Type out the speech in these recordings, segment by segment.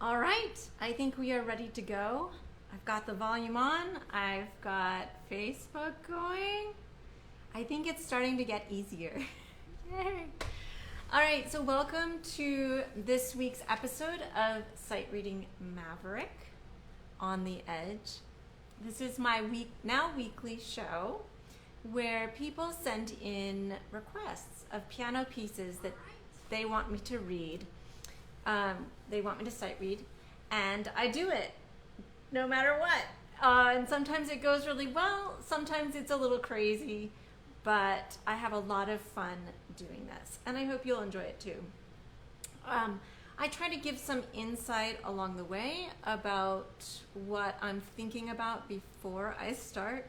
All right, I think we are ready to go. I've got the volume on. I've got Facebook going. I think it's starting to get easier. Yay. All right, so welcome to this week's episode of Sightreading Maverick on the Edge. This is my weekly show where people send in requests of piano pieces that they want me to read. They want me to sight read, and I do it no matter what. And sometimes it goes really well, sometimes it's a little crazy, but I have a lot of fun doing this, and I hope you'll enjoy it too. I try to give some insight along the way about what I'm thinking about before I start.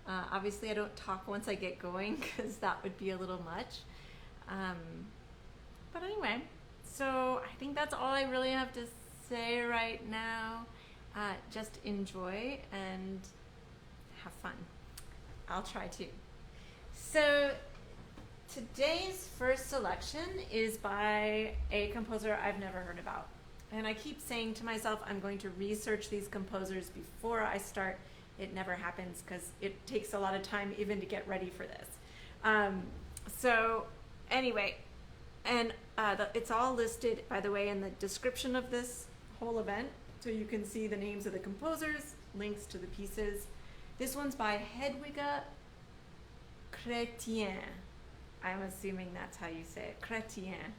Obviously, I don't talk once I get going because that would be a little much. But anyway, so I think that's all I really have to say right now. Just enjoy and have fun. I'll try to. So today's first selection is by a composer I've never heard about. And I keep saying to myself, I'm going to research these composers before I start. It never happens because it takes a lot of time even to get ready for this. So anyway, and it's all listed, by the way, in the description of this whole event. So you can see the names of the composers, links to the pieces. This one's by Hedwige Chrétien. I'm assuming that's how you say it, Chrétien.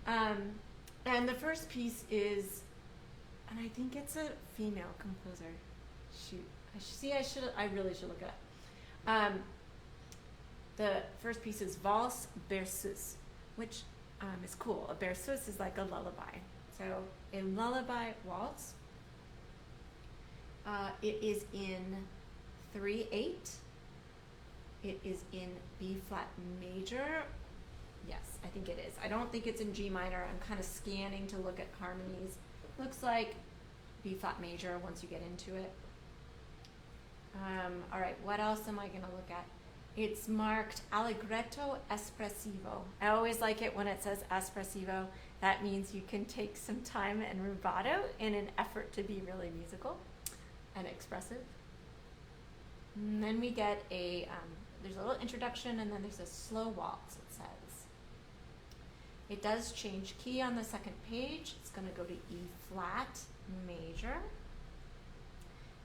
And the first piece is, and I think it's a female composer. Shoot, I really should look it up. The first piece is Valse-Berceuse, which is cool. A berceuse is like a lullaby. So a lullaby waltz. It is in 3/8. It is in B flat major. Yes, I think it is. I don't think it's in G minor. I'm kind of scanning to look at harmonies. Looks like B flat major once you get into it. All right, what else am I going to look at? It's marked Allegretto Espressivo. I always like it when it says espressivo. That means you can take some time and rubato in an effort to be really musical and expressive. And then we get there's a little introduction, and then there's a slow waltz, it says. It does change key on the second page. It's going to go to E flat major.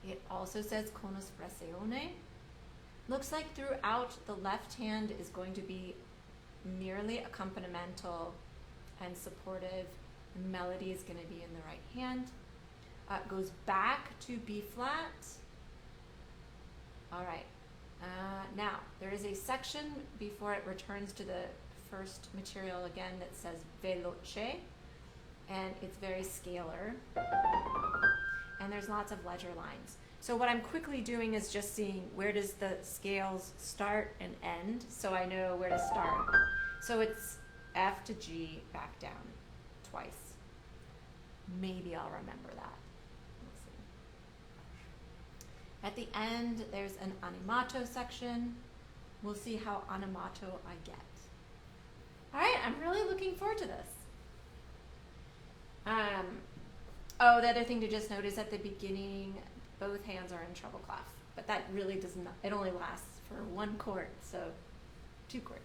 It also says con espressione. Looks like throughout the left hand is going to be merely accompanimental and supportive. The melody is going to be in the right hand. It goes back to B flat. All right. Now, there is a section before it returns to the first material again that says veloce, and it's very scalar. And there's lots of ledger lines. So what I'm quickly doing is just seeing where does the scales start and end, so I know where to start. So it's F to G back down twice. Maybe I'll remember that. We'll see. At the end, there's an animato section. We'll see how animato I get. All right, I'm really looking forward to this. The other thing to just note is at the beginning, both hands are in treble clef, but that really does not, it only lasts for one chord, so 2 chords,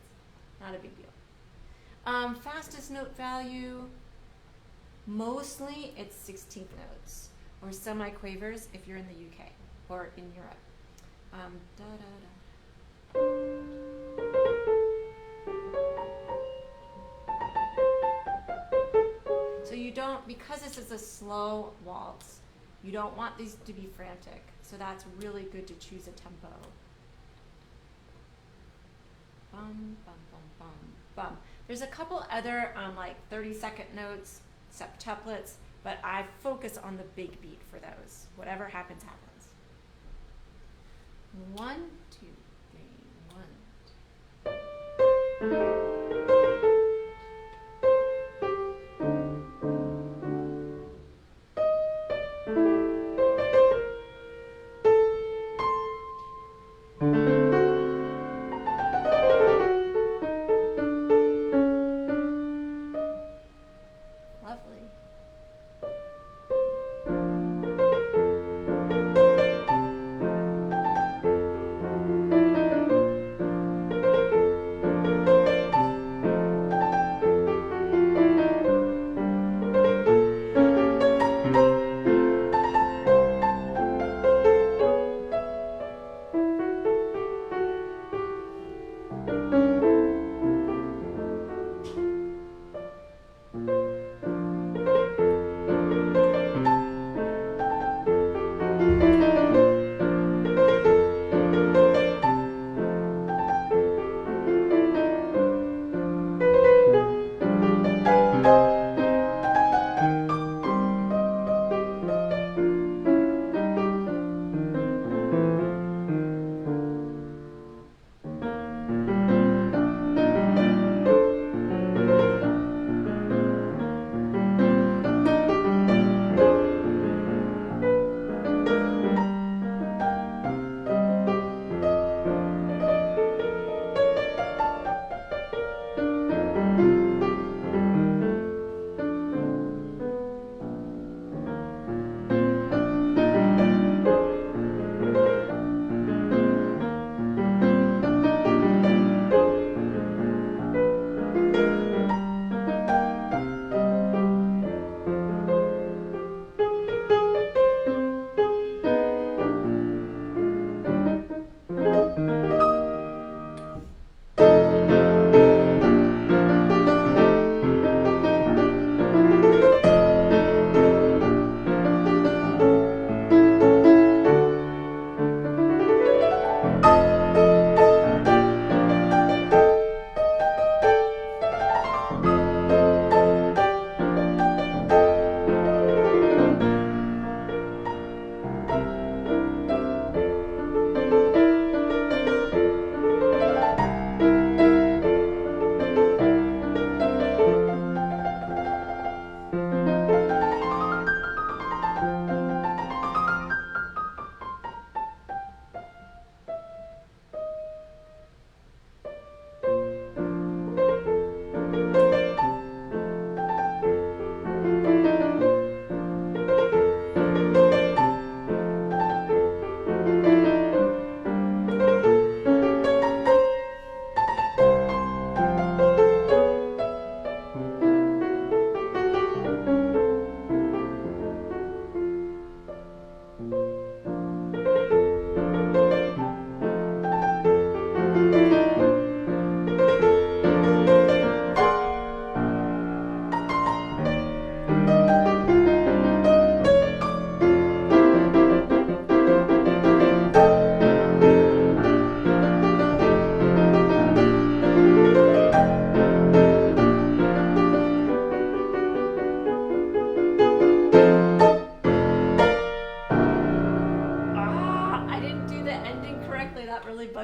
not a big deal. Fastest note value, mostly it's 16th notes, or semi-quavers if you're in the UK, or in Europe. So you don't, because this is a slow waltz, you don't want these to be frantic, so that's really good to choose a tempo. Bum, bum, bum, bum, bum. There's a couple other like 30-second notes, septuplets, but I focus on the big beat for those. Whatever happens, happens. 1, 2, 3, 1. Lovely.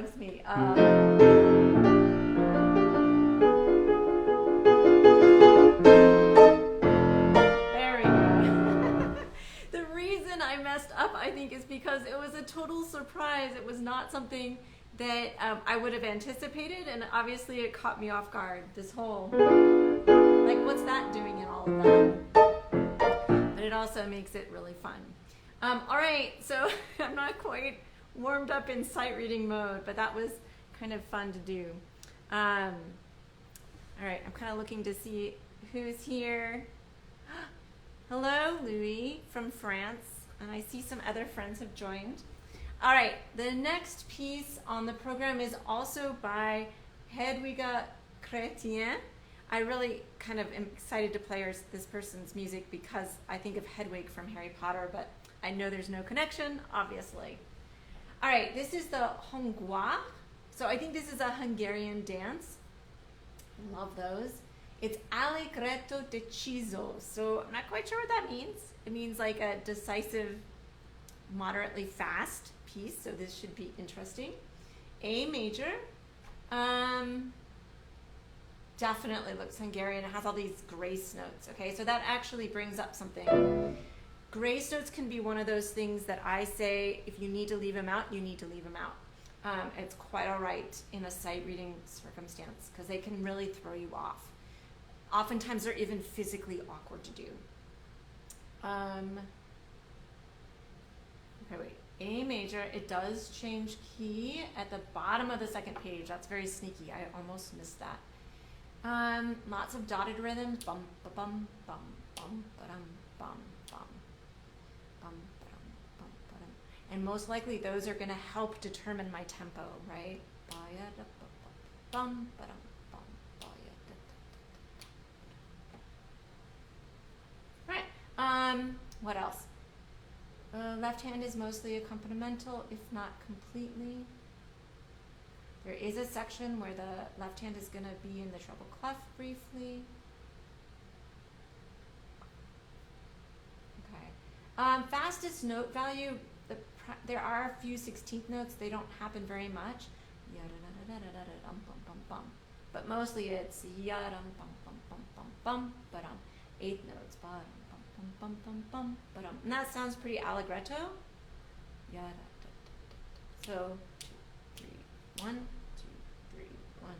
bugs me. There we go. The reason I messed up, I think, is because it was a total surprise. It was not something that I would have anticipated, and obviously it caught me off guard. This whole, like, what's that doing in all of that? But it also makes it really fun. All right, so I'm not quite warmed up in sight reading mode, but that was kind of fun to do. All right, I'm kind of looking to see who's here. Hello, Louis from France, and I see some other friends have joined. All right, the next piece on the program is also by Hedwige Chrétien. I really kind of am excited to play this person's music because I think of Hedwige from Harry Potter, but I know there's no connection, obviously. All right, this is the Hongroise. So I think this is a Hungarian dance. Love those. It's allegretto deciso. So I'm not quite sure what that means. It means like a decisive, moderately fast piece. So this should be interesting. A major. Definitely looks Hungarian. It has all these grace notes. Okay, so that actually brings up something. Grace notes can be one of those things that I say, if you need to leave them out, you need to leave them out. It's quite all right in a sight reading circumstance because they can really throw you off. Oftentimes they're even physically awkward to do. Okay, wait. A major, it does change key at the bottom of the second page. That's very sneaky. I almost missed that. Lots of dotted rhythms. Bum, ba-bum, bum, bum, ba-dum, bum, bum, bum, ba-dum, bum, ba-dum. And most likely those are going to help determine my tempo, right? Bum, ba-dum, bum, right. What else? Left hand is mostly accompanimental, if not completely. There is a section where the left hand is going to be in the treble clef briefly. Okay. Fastest note value, there are a few 16th notes. They don't happen very much. But mostly it's yadum bum bum bum bum bum ba-dum. 8 notes. Bum bum bum bum ba-dum. And that sounds pretty allegretto. Yada. So 2, 3, 1, 2, 3, 1.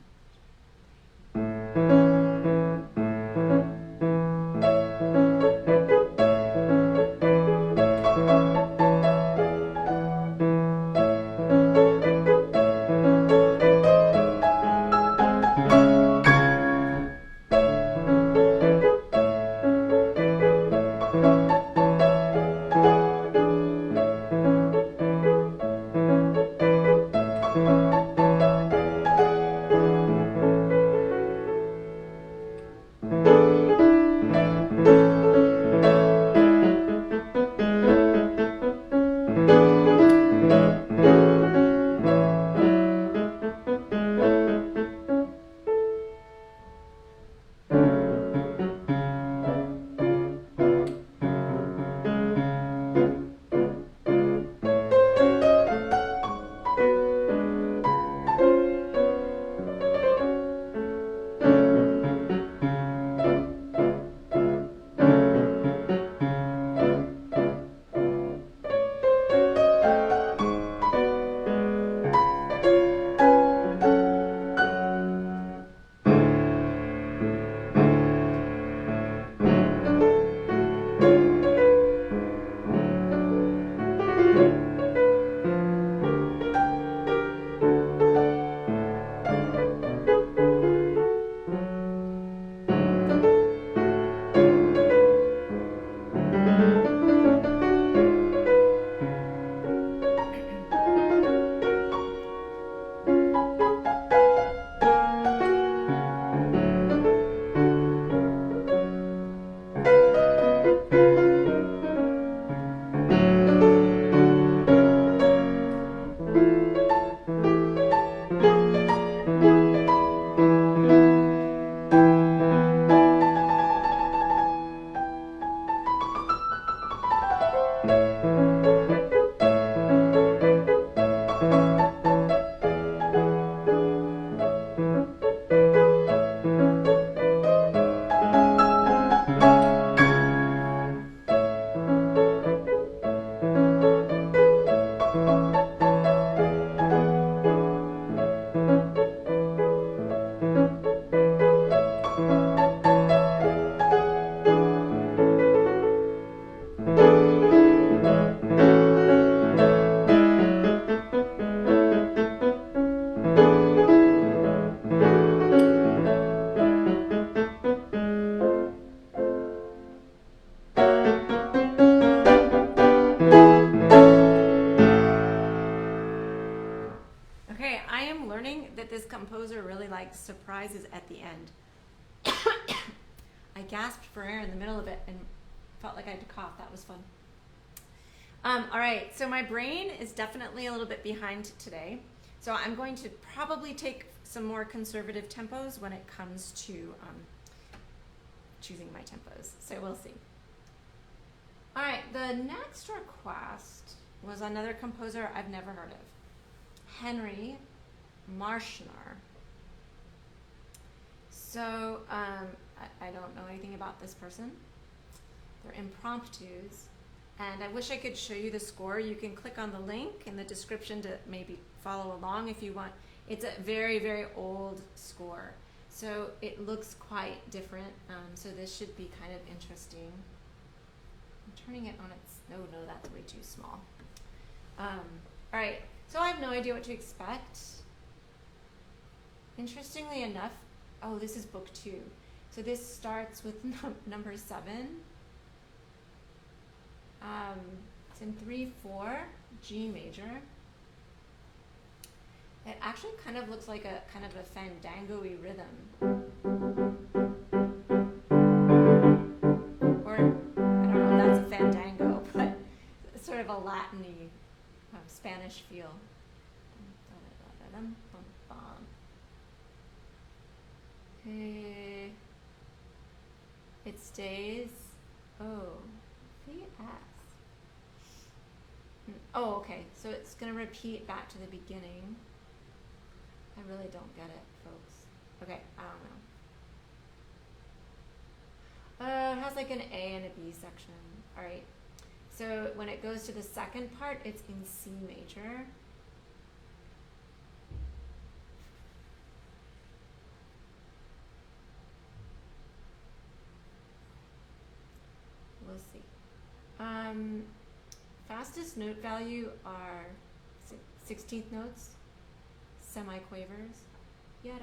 like surprises at the end. I gasped for air in the middle of it and felt like I had to cough. That was fun. All right, so my brain is definitely a little bit behind today. So I'm going to probably take some more conservative tempos when it comes to choosing my tempos. So we'll see. All right, the next request was another composer I've never heard of, Henry Marschner. So I don't know anything about this person. They're impromptus, and I wish I could show you the score. You can click on the link in the description to maybe follow along if you want. It's a very, very old score, so it looks quite different. So this should be kind of interesting. I'm turning it on its, no, that's way too small. All right, so I have no idea what to expect. Interestingly enough, oh, this is book 2. So this starts with number 7. It's in 3/4, G major. It actually kind of looks like a kind of a fandango-y rhythm. Or, I don't know if that's a fandango, but sort of a Latin-y Spanish feel. Okay. It stays. Oh, VS. Oh, okay. So it's going to repeat back to the beginning. I really don't get it, folks. Okay, I don't know. It has like an A and a B section. All right. So when it goes to the second part, it's in C major. We'll see. Fastest note value are 16th notes, semiquavers. There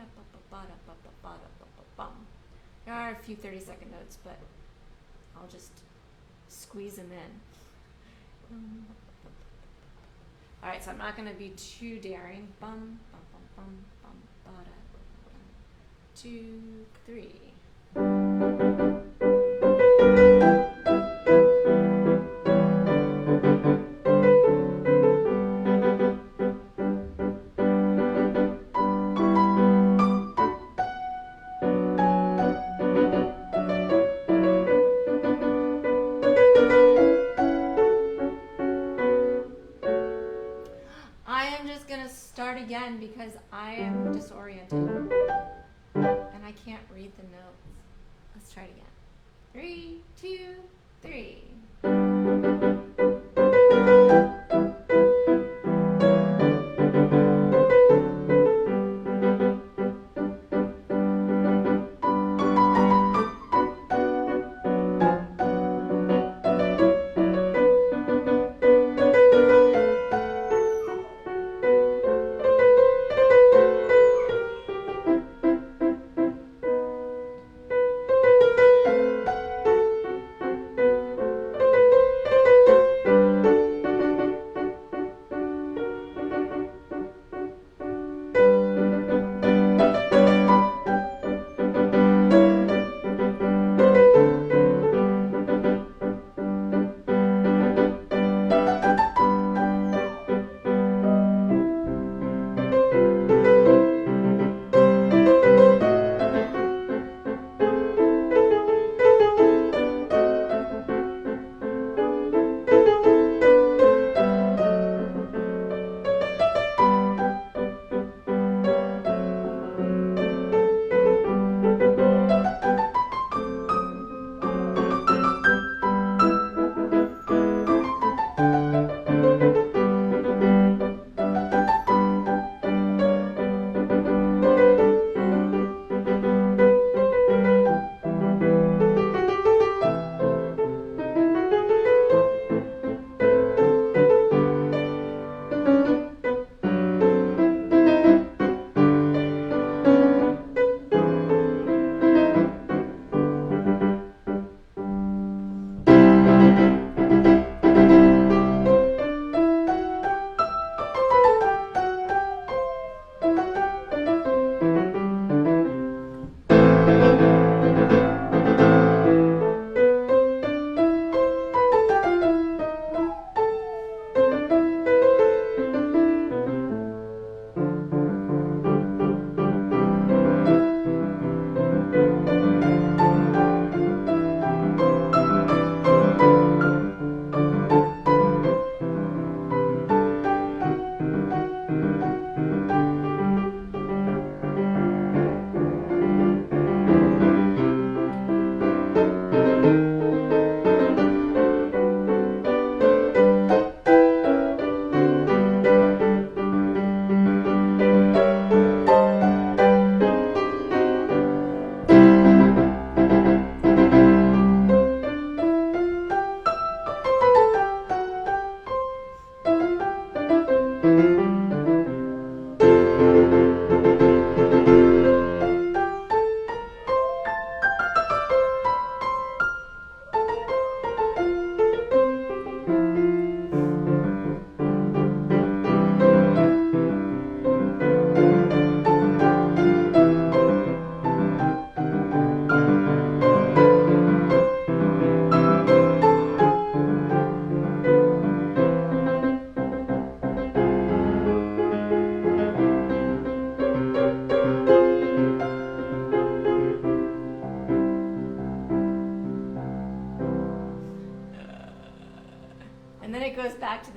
are a few 30-second notes, but I'll just squeeze them in. All right, so I'm not going to be too daring. Bum, bum, bum, bum, bum, ba-da, 1, 2, 3. Again, because I am disoriented and I can't read the notes. Let's try it again. 3, 2, 3.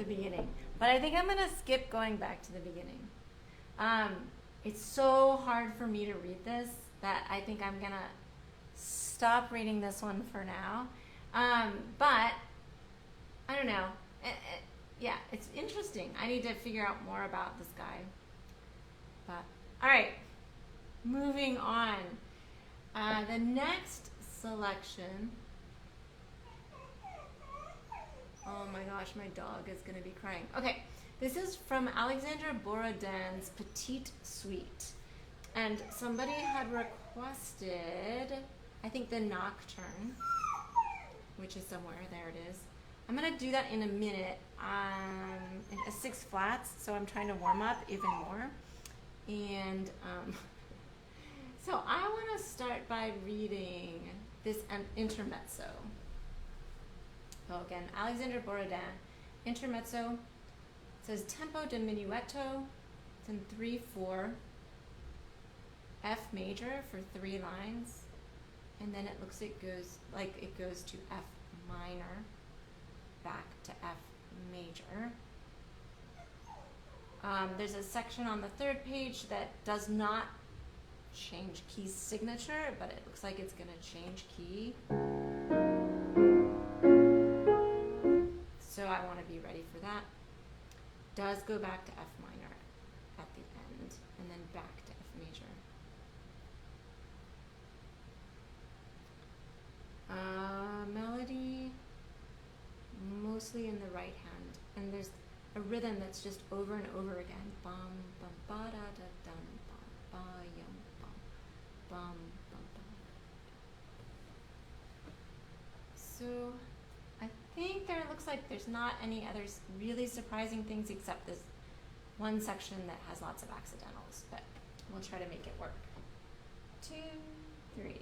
the beginning. But I think I'm going to skip going back to the beginning. It's so hard for me to read this that I think I'm going to stop reading this one for now. But I don't know. Yeah, it's interesting. I need to figure out more about this guy. But all right, moving on. The next selection. Oh my gosh, my dog is going to be crying. Okay, this is from Alexandre Borodin's Petite Suite. And somebody had requested, I think, the Nocturne, which is somewhere. There it is. I'm going to do that in a minute. A 6 flats, so I'm trying to warm up even more. And so I want to start by reading this Intermezzo. So again, Alexandre Borodin, Intermezzo. It says tempo di minuetto. It's in 3/4. F major for 3 lines, and then it looks it goes to F minor, back to F major. There's a section on the 3rd page that does not change key signature, but it looks like it's going to change key. So I want to be ready for that. Does go back to F minor at the end, and then back to F major. Melody, mostly in the right hand, and there's a rhythm that's just over and over again. Bum bum ba da da dum bum ba yum bum bum bum bum. So I think there looks like there's not any other really surprising things except this one section that has lots of accidentals, but we'll try to make it work. 2, 3.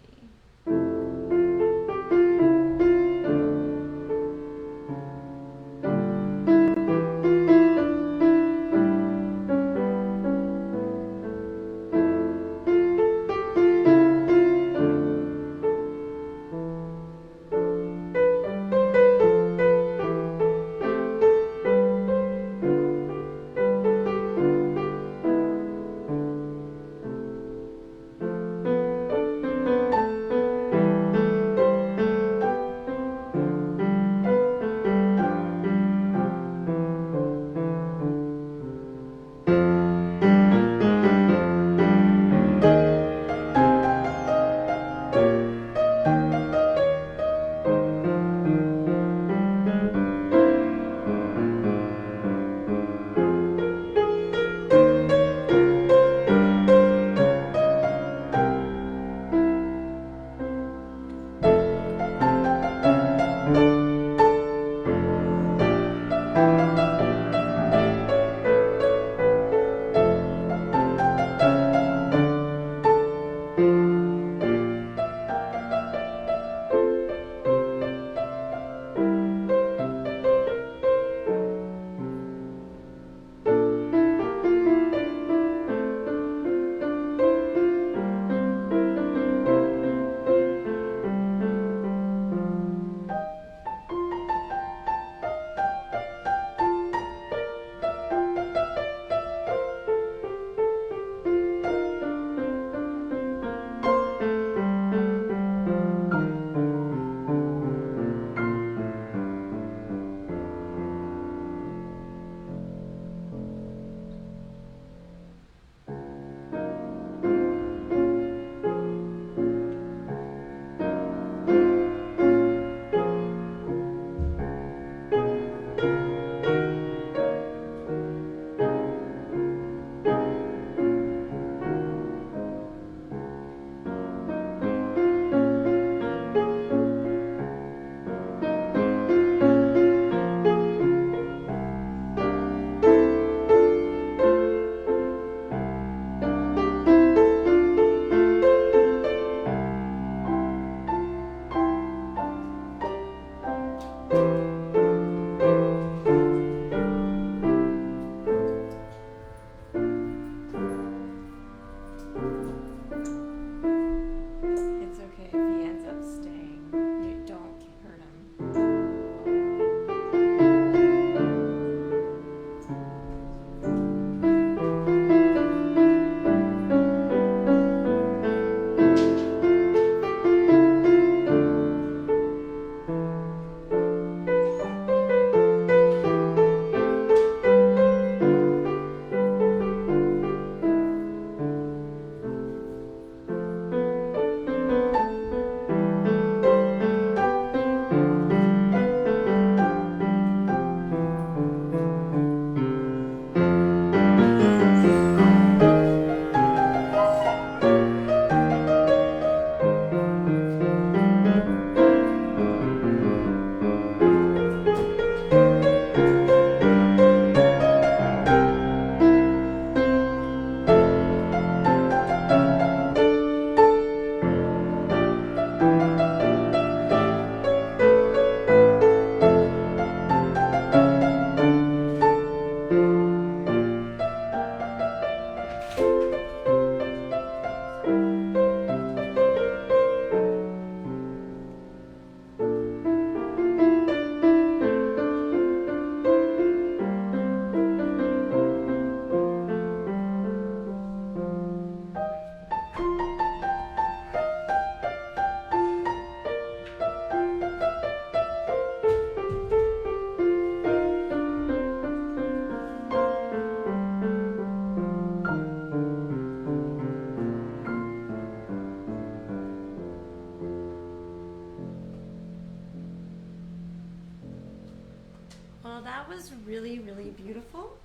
really, really beautiful.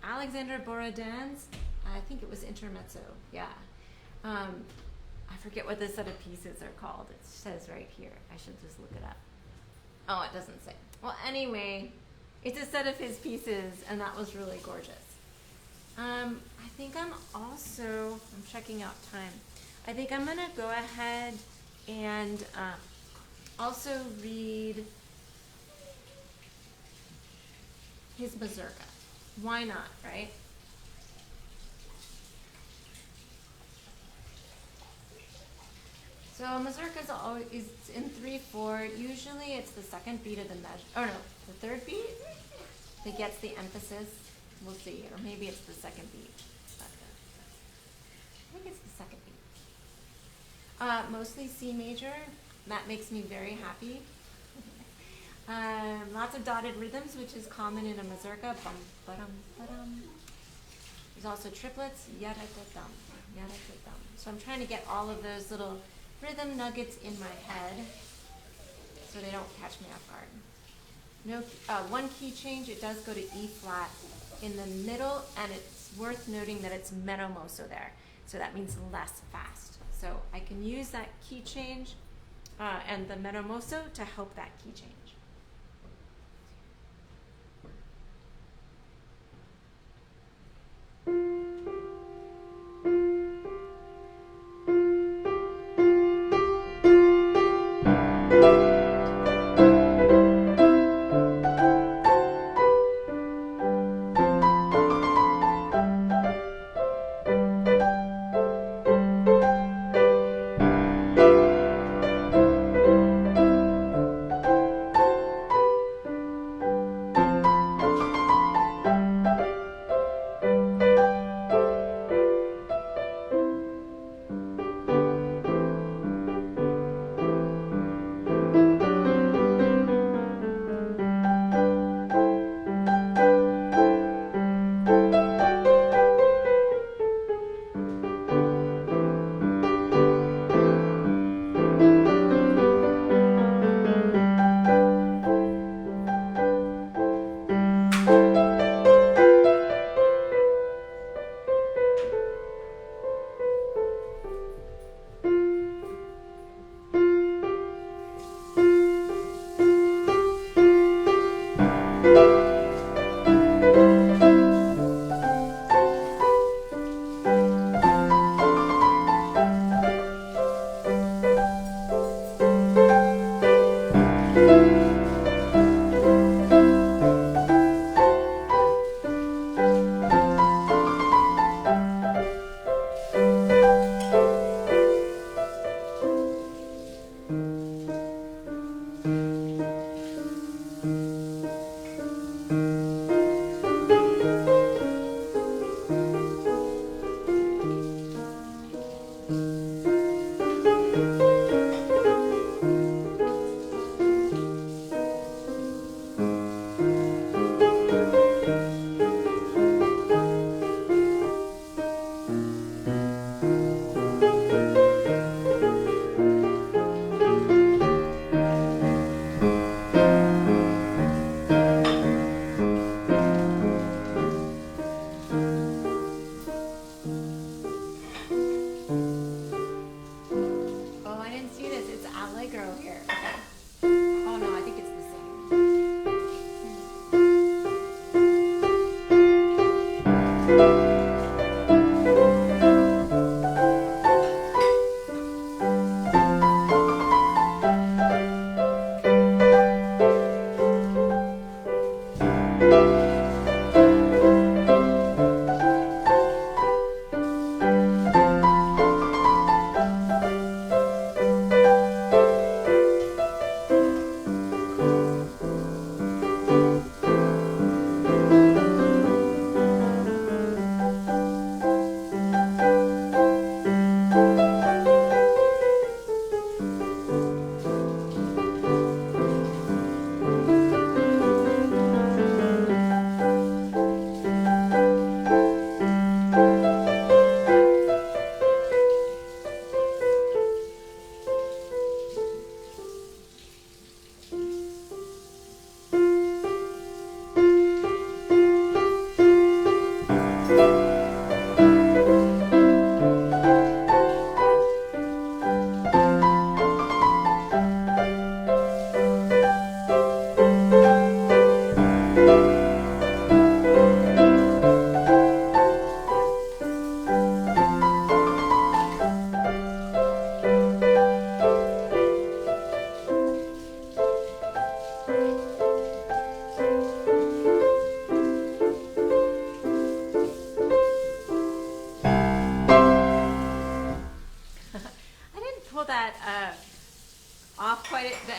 Alexander Borodin's, I think it was Intermezzo, yeah. I forget what this set of pieces are called. It says right here. I should just look it up. Oh, it doesn't say. Well, anyway, it's a set of his pieces, and that was really gorgeous. I think I'm checking out time. I think I'm gonna go ahead and also read his Mazurka. Why not, right? So Mazurka is in 3/4. Usually it's the second beat of the measure. Oh no, the third beat that gets the emphasis. We'll see, or maybe it's the second beat. I think it's the second beat. Mostly C major. That makes me very happy. Lots of dotted rhythms, which is common in a mazurka. Bum, ba-dum, ba-dum. There's also triplets. Yada-da-dum, yada-da-dum. So I'm trying to get all of those little rhythm nuggets in my head so they don't catch me off guard. No, one key change. It does go to E flat in the middle, and it's worth noting that it's meno mosso there. So that means less fast. So I can use that key change and the meno mosso to help that key change.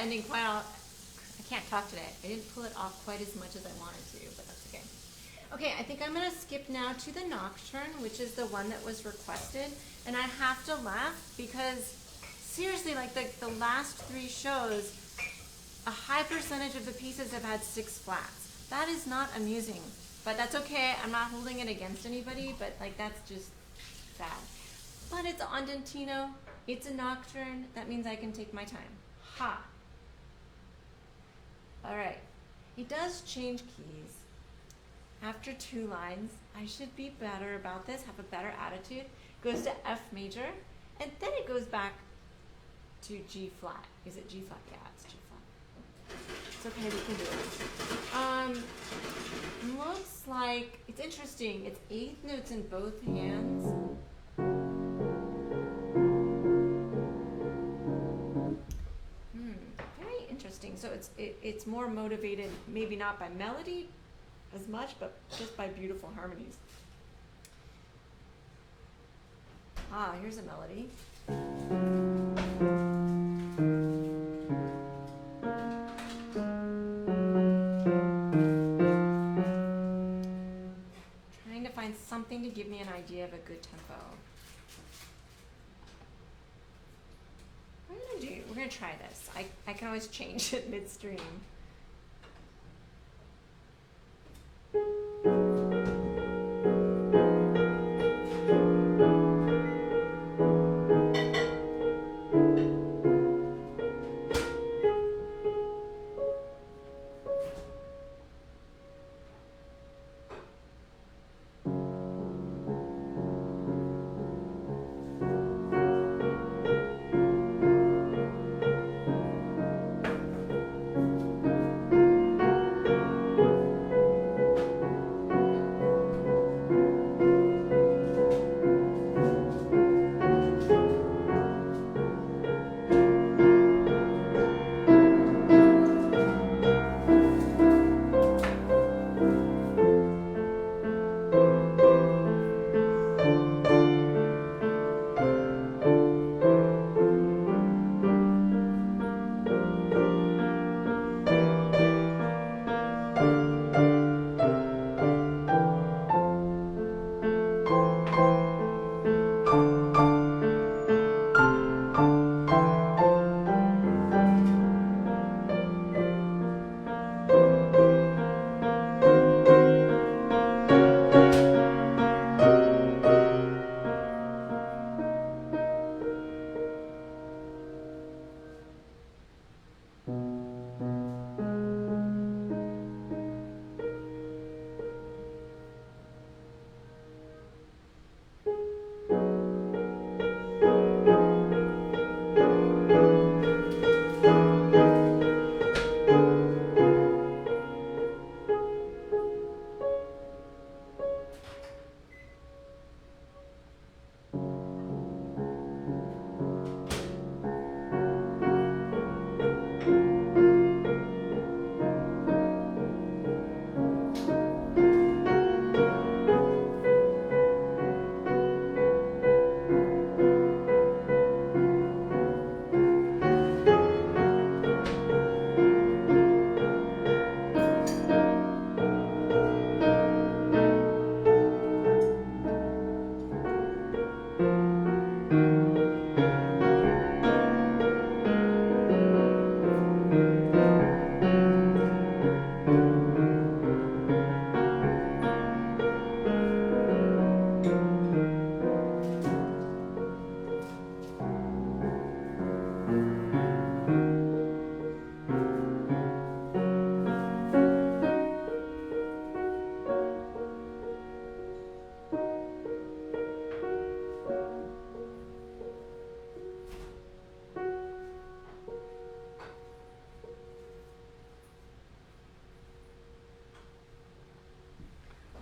ending quite all. I can't talk today. I didn't pull it off quite as much as I wanted to, but that's okay. Okay, I think I'm gonna skip now to the Nocturne, which is the one that was requested. And I have to laugh because seriously, like the last 3 shows, a high percentage of the pieces have had 6 flats. That is not amusing, but that's okay. I'm not holding it against anybody, but like that's just sad. But it's andantino, it's a Nocturne. That means I can take my time. Ha! All right, he does change keys. After 2 lines, I should be better about this, have a better attitude. Goes to F major, and then it goes back to G flat. Is it G flat? Yeah, it's G flat. It's okay, we can do it. Looks like, it's interesting, it's 8th notes in both hands. Very interesting. So it's more motivated, maybe not by melody as much, but just by beautiful harmonies. Ah, here's a melody. Trying to find something to give me an idea of a good tempo. We're gonna try this. I can always change it midstream.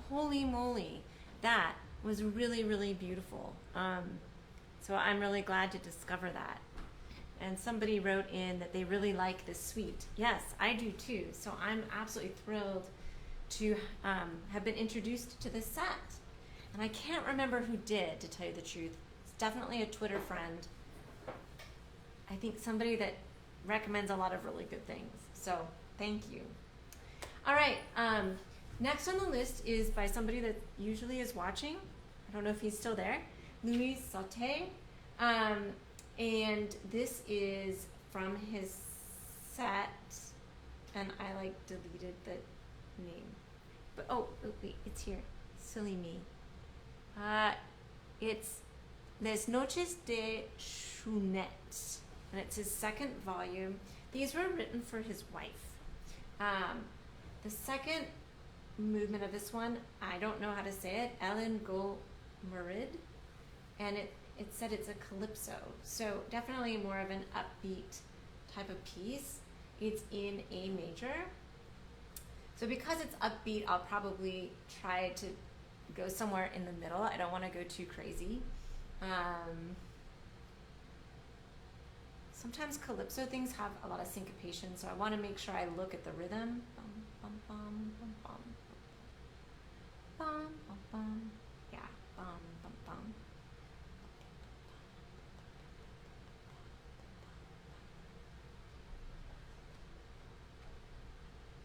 Holy moly, that was really, really beautiful. So I'm really glad to discover that. And somebody wrote in that they really like this suite. Yes, I do too. So I'm absolutely thrilled to have been introduced to this set. And I can't remember who did, to tell you the truth. It's definitely a Twitter friend. I think somebody that recommends a lot of really good things. So thank you. All right. Next on the list is by somebody that usually is watching. I don't know if he's still there. Louis Sauter. And this is from his set, and I like deleted the name. But oh wait, it's here. Silly me. It's Les Noces de Chounette, and it's his second volume. These were written for his wife. The second movement of this one, I don't know how to say it, Ellen Go Merid, and it said it's a calypso, so definitely more of an upbeat type of piece. It's in A major. So because it's upbeat, I'll probably try to go somewhere in the middle. I don't want to go too crazy. Sometimes calypso things have a lot of syncopation, so I want to make sure I look at the rhythm. Bum, bum, bum, bum, bum. Bum, bum, bum. Yeah, bum, bum, bum.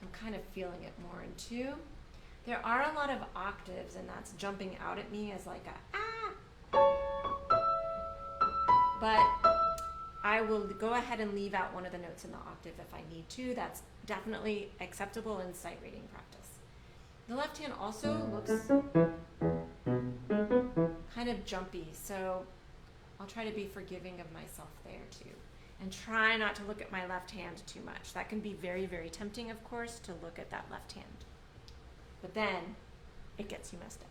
I'm kind of feeling it more in two. There are a lot of octaves, and that's jumping out at me as like a ah. But I will go ahead and leave out one of the notes in the octave if I need to. That's definitely acceptable in sight reading practice. The left hand also looks kind of jumpy, so I'll try to be forgiving of myself there too. And try not to look at my left hand too much. That can be very, very tempting, of course, to look at that left hand. But then it gets you messed up.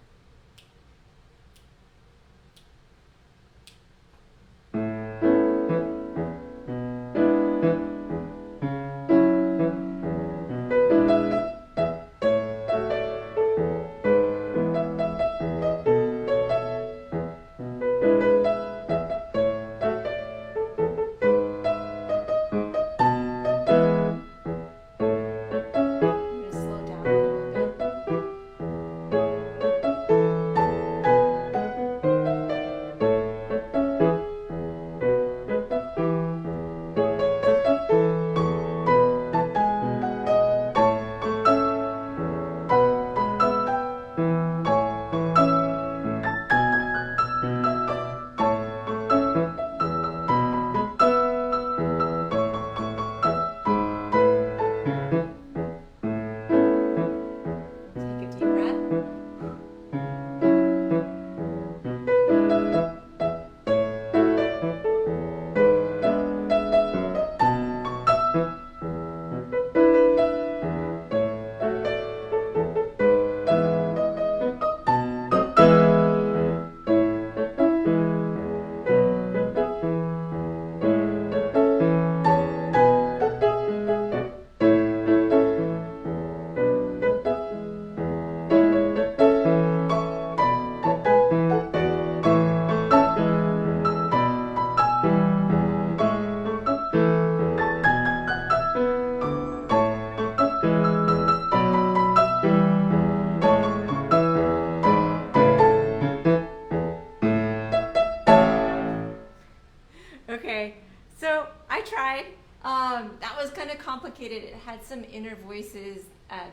Complicated. It had some inner voices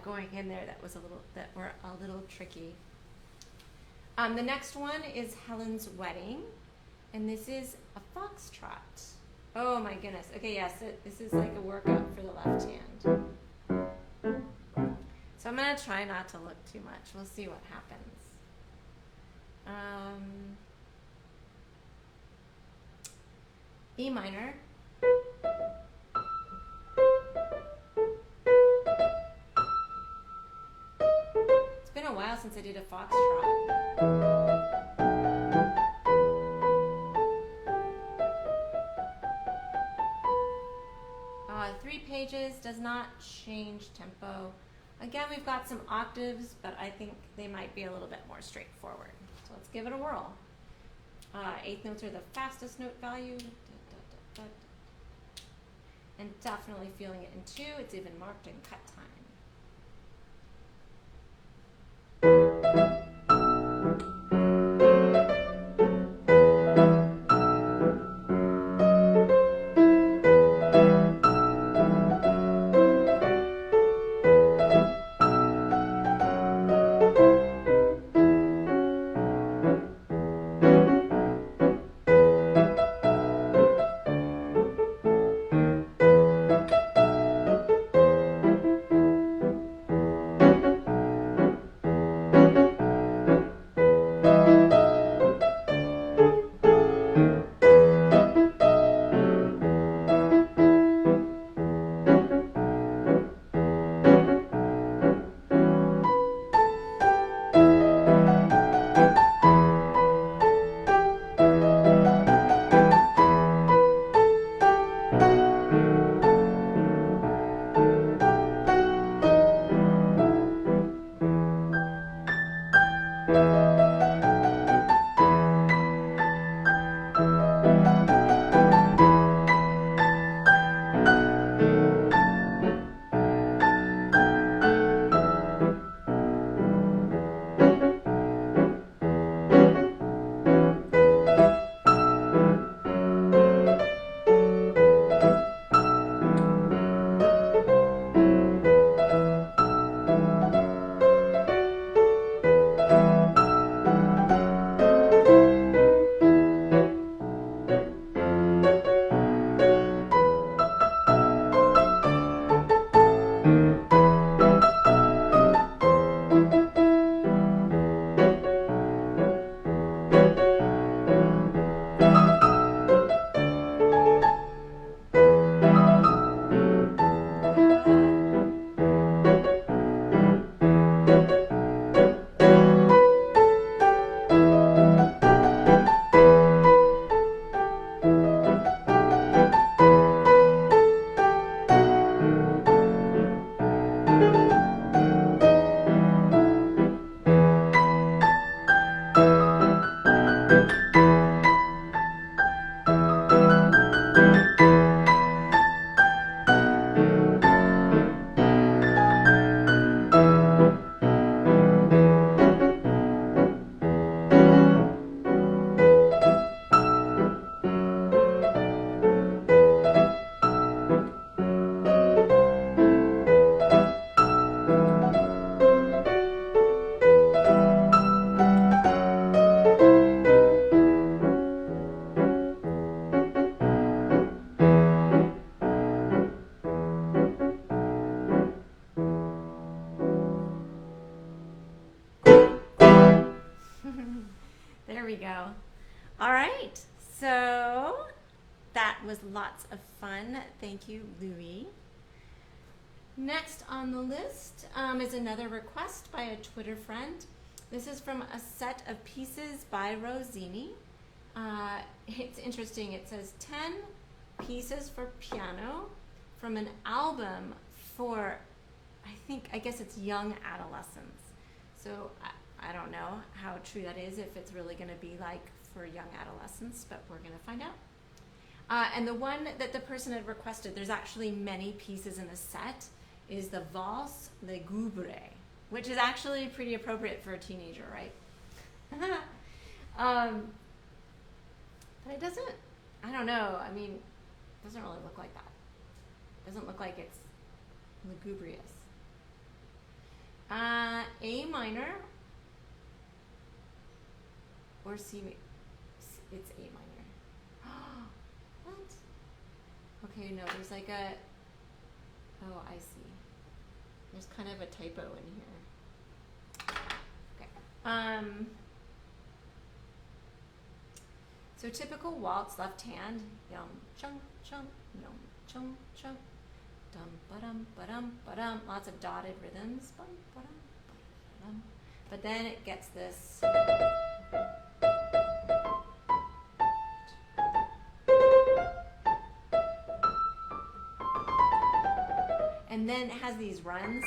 going in there that were a little tricky. The next one is Helen's Wedding, and this is a foxtrot. Oh my goodness. Okay, yes, this is like a workout for the left hand. So I'm gonna try not to look too much. We'll see what happens. E minor. It's been a while since I did a foxtrot. 3 pages, does not change tempo. Again, we've got some octaves, but I think they might be a little bit more straightforward. So let's give it a whirl. 8th notes are the fastest note value. And definitely feeling it in 2. It's even marked in cut time. we go. All right, so that was lots of fun. Thank you, Louis. Next on the list is another request by a Twitter friend. This is from a set of pieces by Rossini. It's interesting. It says 10 pieces for piano from an album for, I guess it's young adolescents. So I don't know how true that is, if it's really going to be like for young adolescents, but we're going to find out. And the one that the person had requested, there's actually many pieces in the set, is the Valse-Legubre, which is actually pretty appropriate for a teenager, right? But it doesn't, I don't know, I mean, it doesn't really look like that. It doesn't look like it's lugubrious. A minor or C, it's A minor. What? Okay, no, there's like a, oh, I see. There's kind of a typo in here. Okay. So typical waltz, left hand, yum, chung, chung, yum, chung, chung, dum, ba-dum, ba-dum, ba-dum. Lots of dotted rhythms. Bum, ba-dum, ba-dum. But then it gets this. And then it has these runs.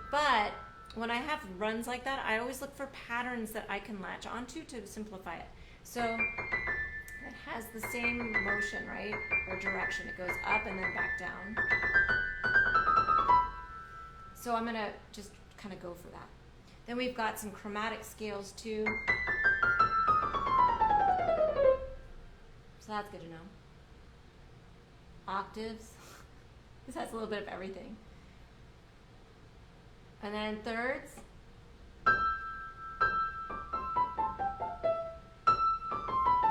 But when I have runs like that, I always look for patterns that I can latch onto to simplify it. So it has the same motion, right? Or direction. It goes up and then back down. So I'm going to just kind of go for that. Then we've got some chromatic scales too. So that's good to know. Octaves. This has a little bit of everything. And then thirds.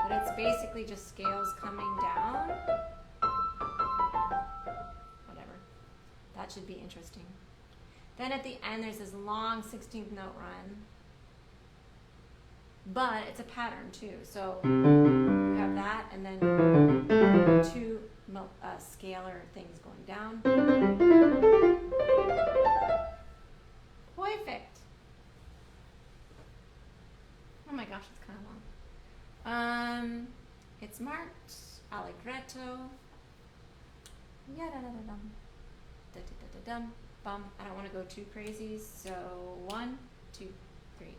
But it's basically just scales coming down. Whatever. That should be interesting. Then at the end, there's this long 16th note run. But it's a pattern too. So you have that and then two scalar things going down. Perfect. Oh my gosh, it's kind of long. It's marked allegretto. Yeah, da da da dum. Da da da da dum. Bum. I don't want to go too crazy. So 1, 2, 3.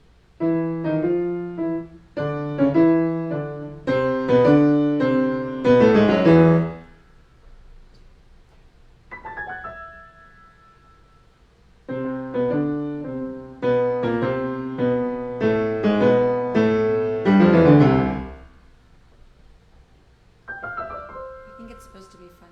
I think it's supposed to be funny.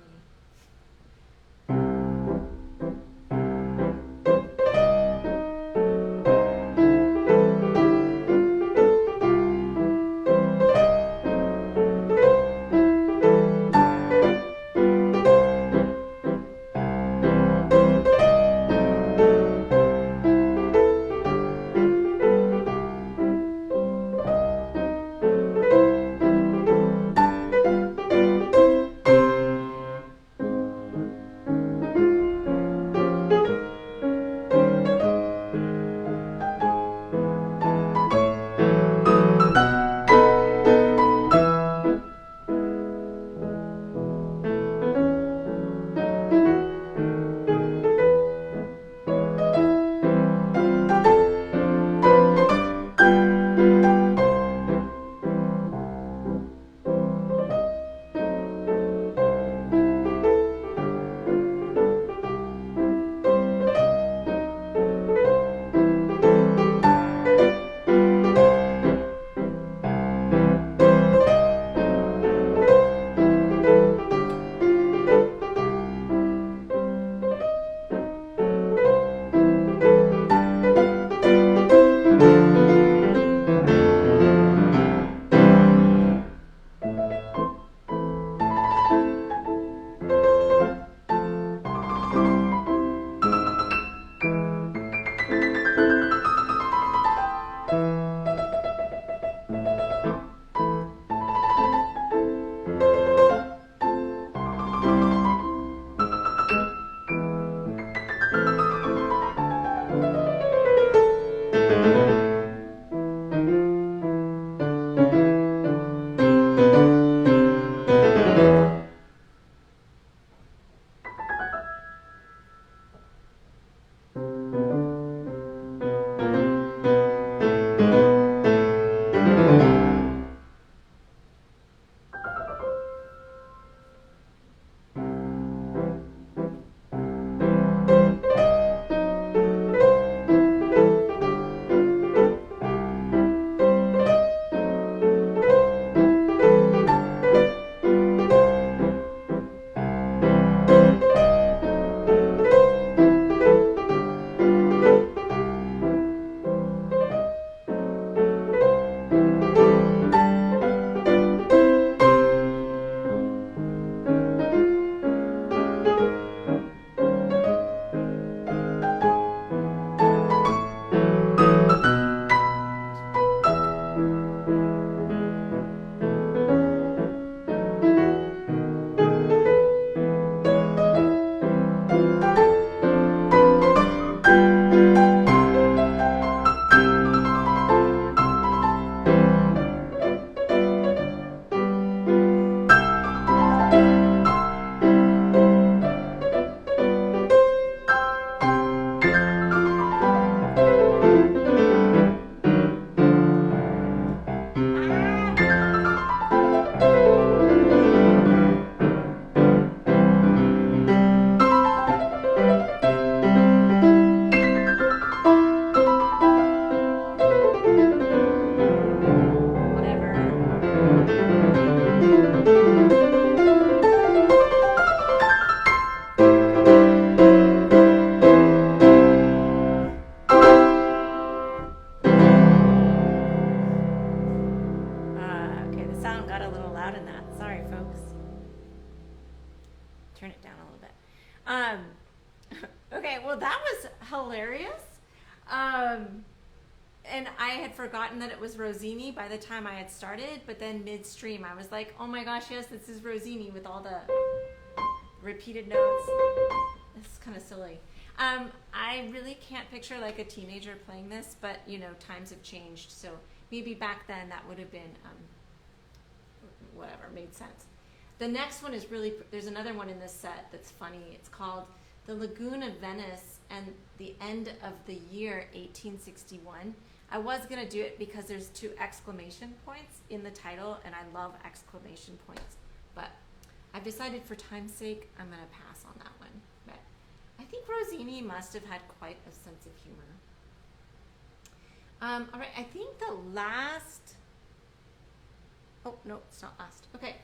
hilarious. And I had forgotten that it was Rossini by the time I had started, but then midstream I was like, oh my gosh, yes, this is Rossini with all the repeated notes. This is kind of silly. I really can't picture like a teenager playing this, but you know, times have changed, so maybe back then that would have been whatever, made sense. The next one is really, there's another one in this set that's funny. It's called The Lagoon of Venice and the End of the Year 1861. I was gonna do it because there's 2 exclamation points in the title, and I love exclamation points, but I've decided for time's sake, I'm gonna pass on that one. But I think Rossini must have had quite a sense of humor. All right, I think the last, oh no, it's not last. Okay,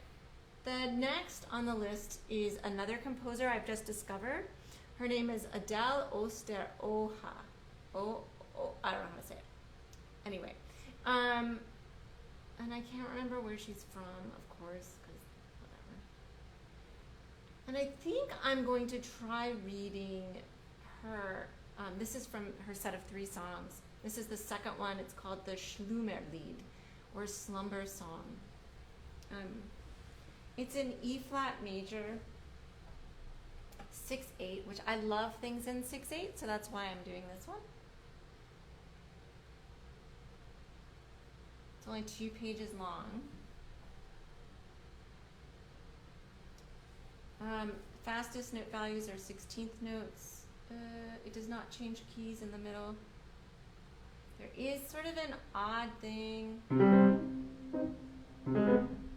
the next on the list is another composer I've just discovered. Her name is Adele Osteröha. I don't know how to say it. Anyway, and I can't remember where she's from, of course, because whatever. And I think I'm going to try reading her. This is from her set of 3 songs. This is the second one. It's called the Schlummerlied, or Slumber Song. It's in E flat major, 6/8, which I love things in 6/8, so that's why I'm doing this one. It's only 2 pages long. Fastest note values are 16th notes. It does not change keys in the middle. There is sort of an odd thing.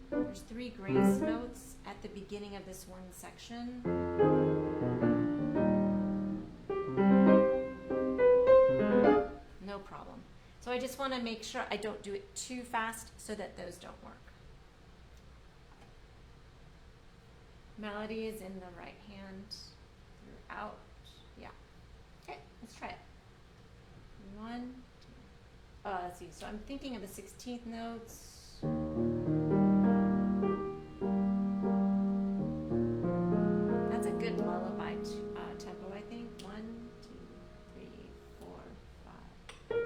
There's 3 grace notes at the beginning of this one section. No problem. So I just want to make sure I don't do it too fast so that those don't work. Melody is in the right hand throughout. Yeah. Okay, let's try it. 1, 2. Let's see. So I'm thinking of the 16th notes. That's a good lullaby tempo, I think. 1, 2, 3, 4, 5.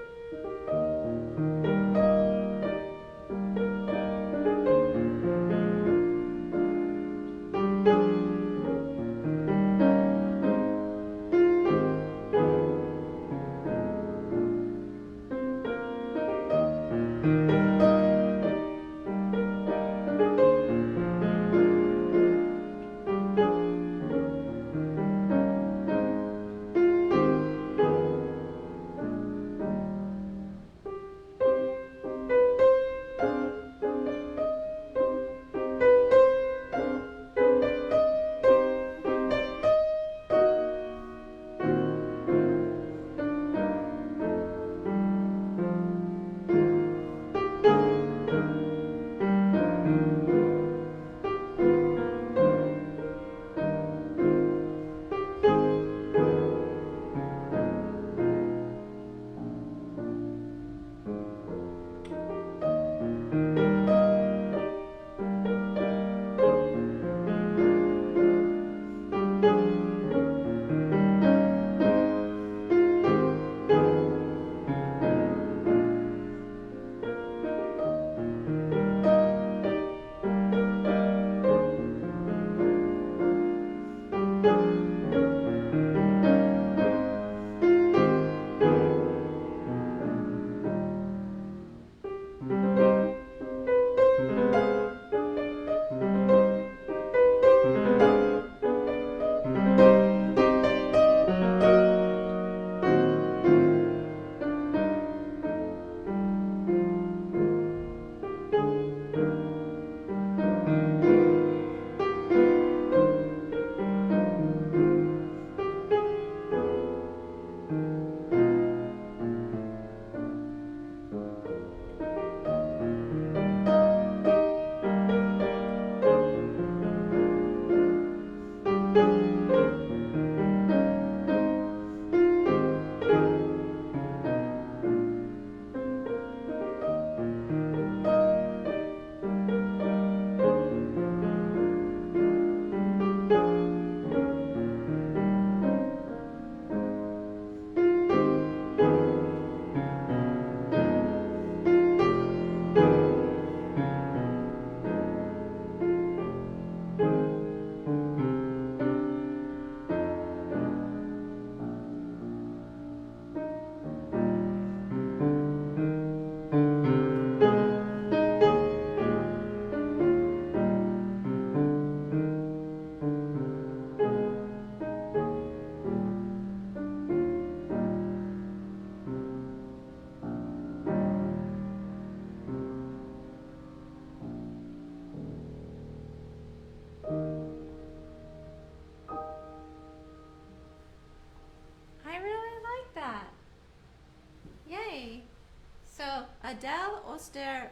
Adele Oster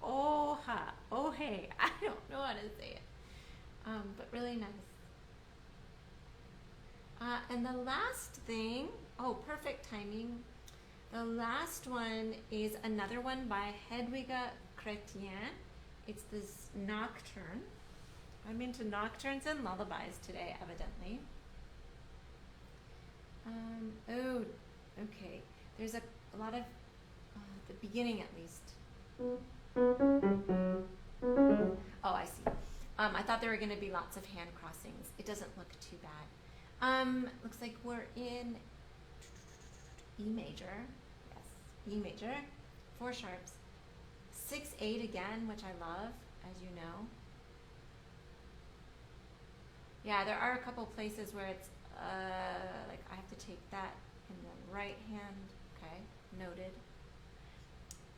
Oha. Oh, hey. I don't know how to say it. But really nice. And the last thing, oh, perfect timing. The last one is another one by Hedwige Chrétien. It's this Nocturne. I'm into nocturnes and lullabies today, evidently. Oh, okay. There's a lot of, the beginning at least. Oh, I see. I thought there were going to be lots of hand crossings. It doesn't look too bad. Looks like we're in E major. Yes, E major. 4 sharps. 6/8 again, which I love, as you know. Yeah, there are a couple places where it's like I have to take that in the right hand. Okay, noted.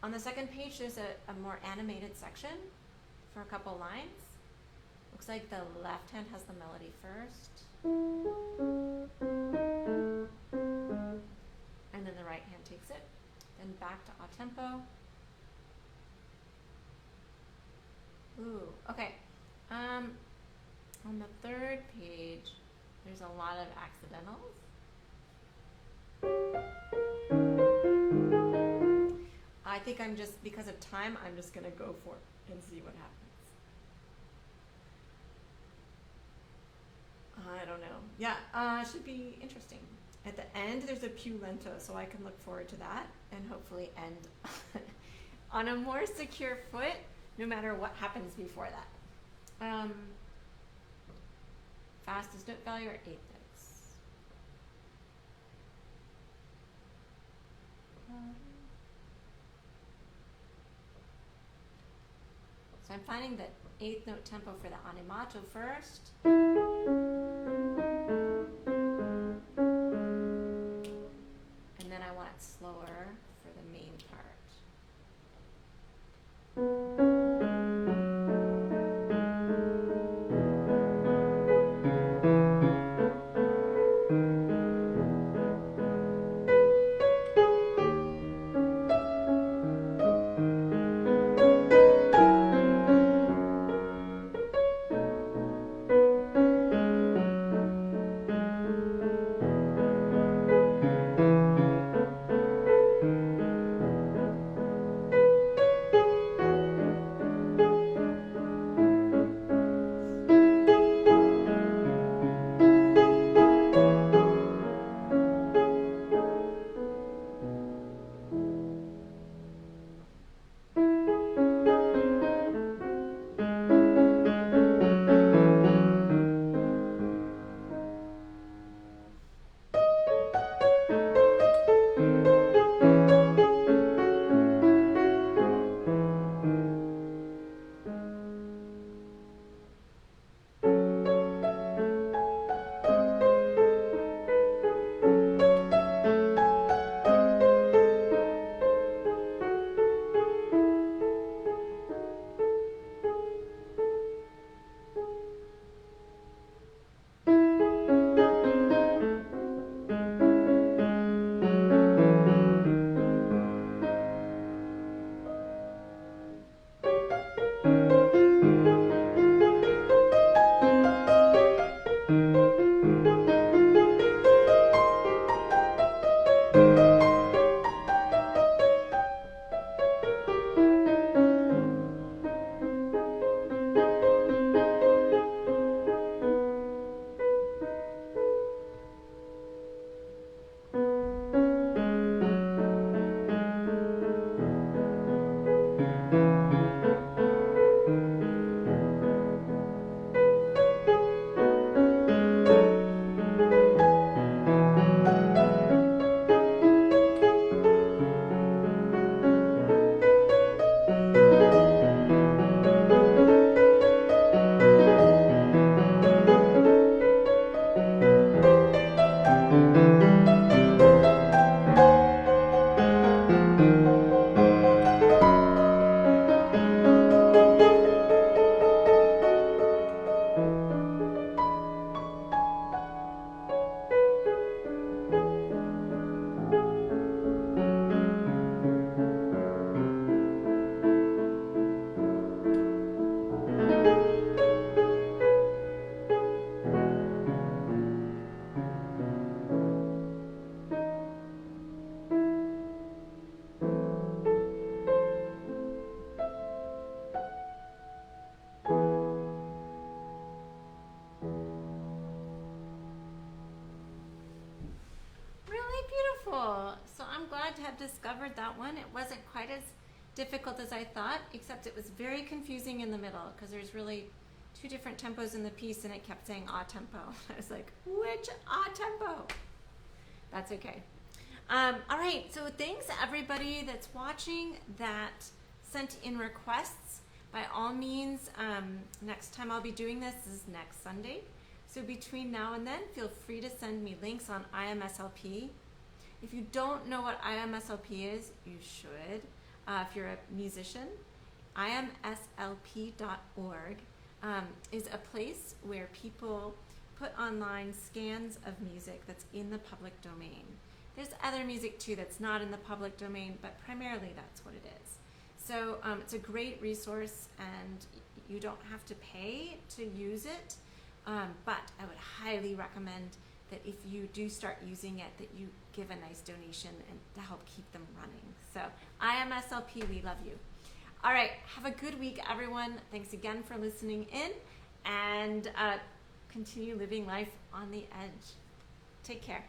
On the second page, there's a more animated section for a couple lines. Looks like the left hand has the melody first. And then the right hand takes it. Then back to a tempo. Ooh, okay. On the third page, there's a lot of accidentals. I think I'm just, because of time, I'm just gonna go for it and see what happens. I don't know. Yeah, it should be interesting. At the end, there's a più lento, so I can look forward to that and hopefully end on a more secure foot, no matter what happens before that. Fastest note value or 8 notes? So I'm finding the 8th note tempo for the animato first. And then I want it slower for the main part. have discovered that one. It wasn't quite as difficult as I thought, except it was very confusing in the middle because there's really two different tempos in the piece and it kept saying a tempo. I was like, which a tempo? That's okay. All right, so thanks everybody that's watching that sent in requests. By all means, next time I'll be doing this is next Sunday. So between now and then, feel free to send me links on IMSLP. If you don't know what IMSLP is, you should. If you're a musician, imslp.org is a place where people put online scans of music that's in the public domain. There's other music too that's not in the public domain, but primarily that's what it is. So it's a great resource and you don't have to pay to use it, but I would highly recommend that if you do start using it, that you give a nice donation and to help keep them running. So IMSLP, we love you. All right, have a good week, everyone. Thanks again for listening in, and continue living life on the edge. Take care.